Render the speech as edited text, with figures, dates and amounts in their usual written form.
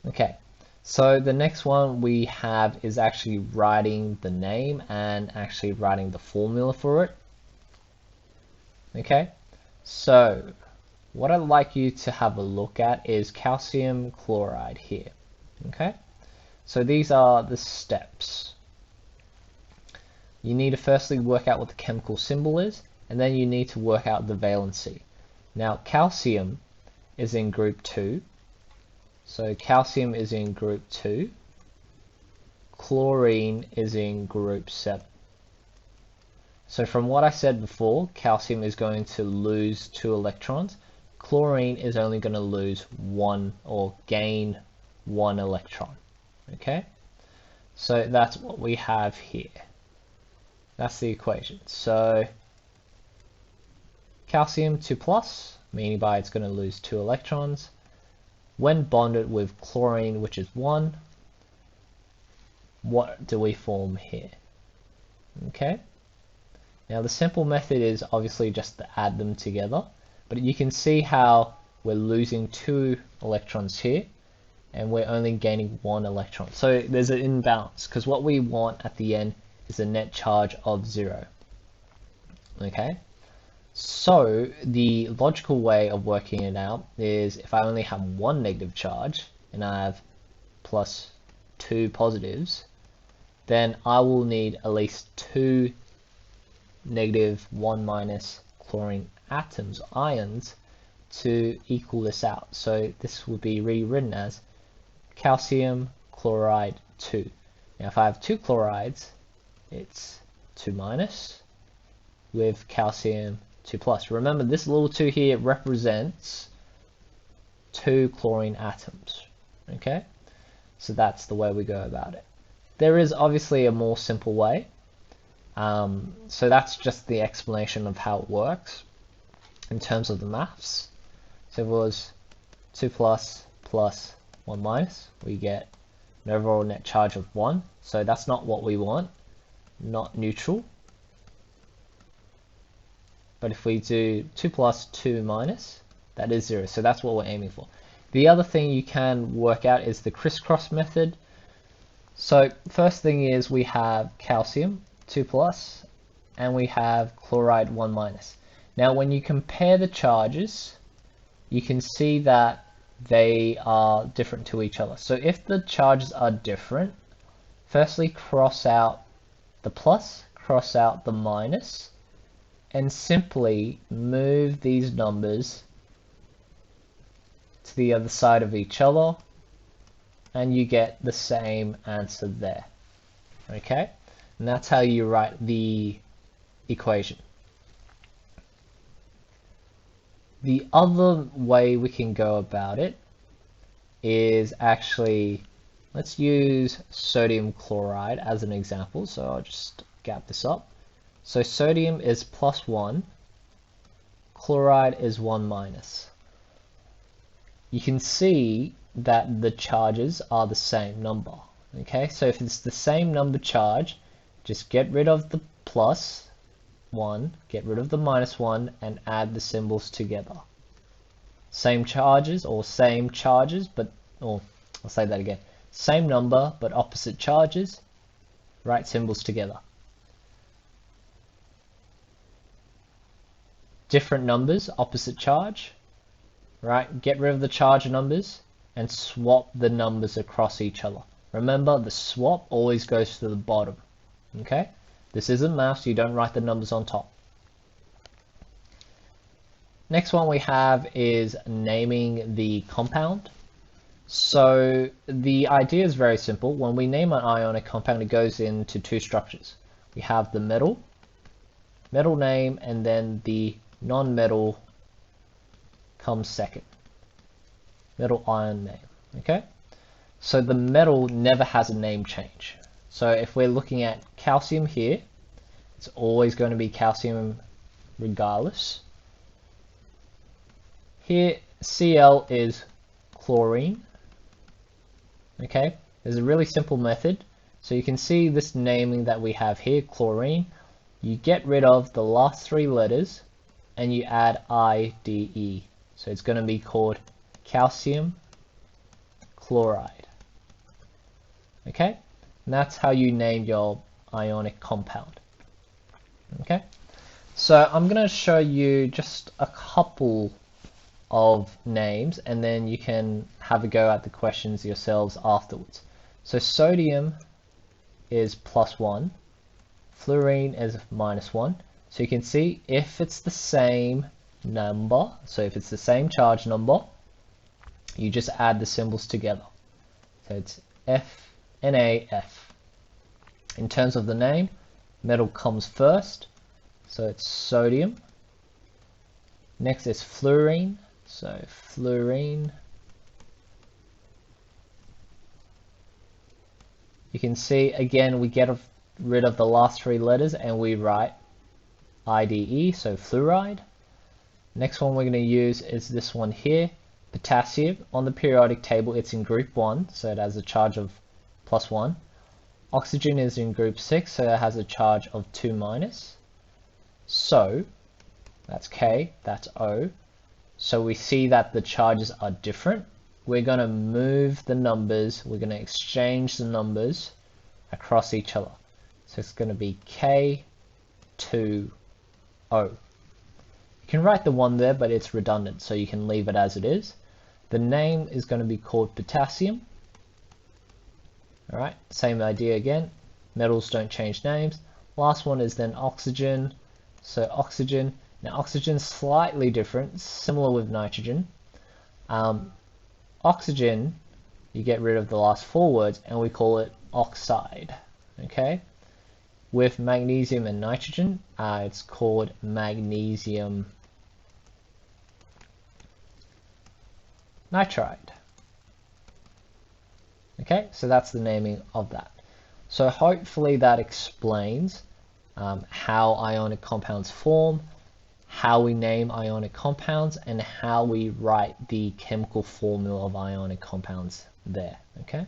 Okay, so the next one we have is actually writing the name and actually writing the formula for it. Okay, so what I'd like you to have a look at is calcium chloride here. Okay, so these are the steps. You need to firstly work out what the chemical symbol is, and then you need to work out the valency. Now calcium is in group 2, so calcium is in group 2, chlorine is in group 7. So from what I said before, calcium is going to lose 2 electrons, chlorine is only going to lose 1 or gain 1 electron. Okay, so that's what we have here. That's the equation. So calcium 2+, meaning by it's going to lose 2 electrons. When bonded with chlorine, which is 1, what do we form here? Okay. Now the simple method is obviously just to add them together, but you can see how we're losing 2 electrons here, and we're only gaining 1 electron. So there's an imbalance, because what we want at the end is a net charge of 0. Okay, so the logical way of working it out is if I only have 1 negative charge and I have plus 2 positives, then I will need at least 2 negative 1 minus chlorine atoms, ions, to equal this out. So this will be rewritten as calcium chloride 2. Now if I have 2 chlorides, it's 2 minus with calcium 2 plus. Remember, this little 2 here represents 2 chlorine atoms. Okay, so that's the way we go about it. There is obviously a more simple way. So that's just the explanation of how it works in terms of the maths. So if it was 2 plus 1 minus, we get an overall net charge of 1. So that's not what we want, not neutral. But if we do 2 plus 2 minus, that is 0. So that's what we're aiming for. The other thing you can work out is the crisscross method. So first thing is we have calcium 2 plus and we have chloride 1 minus. Now when you compare the charges, you can see that they are different to each other. So if the charges are different, firstly cross out the plus, cross out the minus, and simply move these numbers to the other side of each other, and you get the same answer there. Okay, and that's how you write the equation. The other way we can go about it is actually, let's use sodium chloride as an example. So I'll just gap this up. So sodium is +1, chloride is 1 minus. You can see that the charges are the same number. Okay, so if it's the same number charge, just get rid of the +1, get rid of the -1, and add the symbols together. Same charges, or same charges, but, or I'll say that again. Same number, but opposite charges, write symbols together. Different numbers, opposite charge, right? Get rid of the charge numbers and swap the numbers across each other. Remember, the swap always goes to the bottom. Okay? This isn't math, so you don't write the numbers on top. Next one we have is naming the compound. So the idea is very simple. When we name an ionic compound, it goes into 2 structures. We have the metal name, and then the non-metal comes second. Metal ion name. Okay? So the metal never has a name change. So if we're looking at calcium here, it's always going to be calcium regardless. Here, Cl is chlorine. Okay, there's a really simple method. So you can see this naming that we have here, chlorine. You get rid of the last 3 letters and you add IDE. So it's going to be called calcium chloride. Okay, and that's how you name your ionic compound. Okay, so I'm going to show you just a couple of names, and then you can have a go at the questions yourselves afterwards. So sodium is +1, fluorine is -1. So you can see if it's the same number, so if it's the same charge number, you just add the symbols together. So it's F, NaF. In terms of the name, metal comes first, so it's sodium. Next is fluorine, so fluorine. You can see again we get rid of the last three letters and we write IDE, so fluoride. Next one we're going to use is this one here, potassium. On the periodic table it's in group 1, so it has a charge of +1. Oxygen is in group 6, so it has a charge of 2-. So that's K, that's O. So we see that the charges are different. We're going to move the numbers, we're going to exchange the numbers across each other. So it's going to be K, 2, O. You can write the 1 there, but it's redundant, so you can leave it as it is. The name is going to be called potassium. Alright, same idea again. Metals don't change names. Last one is then oxygen. So oxygen. Now oxygen's slightly different, similar with nitrogen. Oxygen, you get rid of the last 4 words and we call it oxide. Okay? With magnesium and nitrogen, it's called magnesium nitride. Okay, so that's the naming of that. So hopefully that explains how ionic compounds form, how we name ionic compounds, and how we write the chemical formula of ionic compounds there. Okay.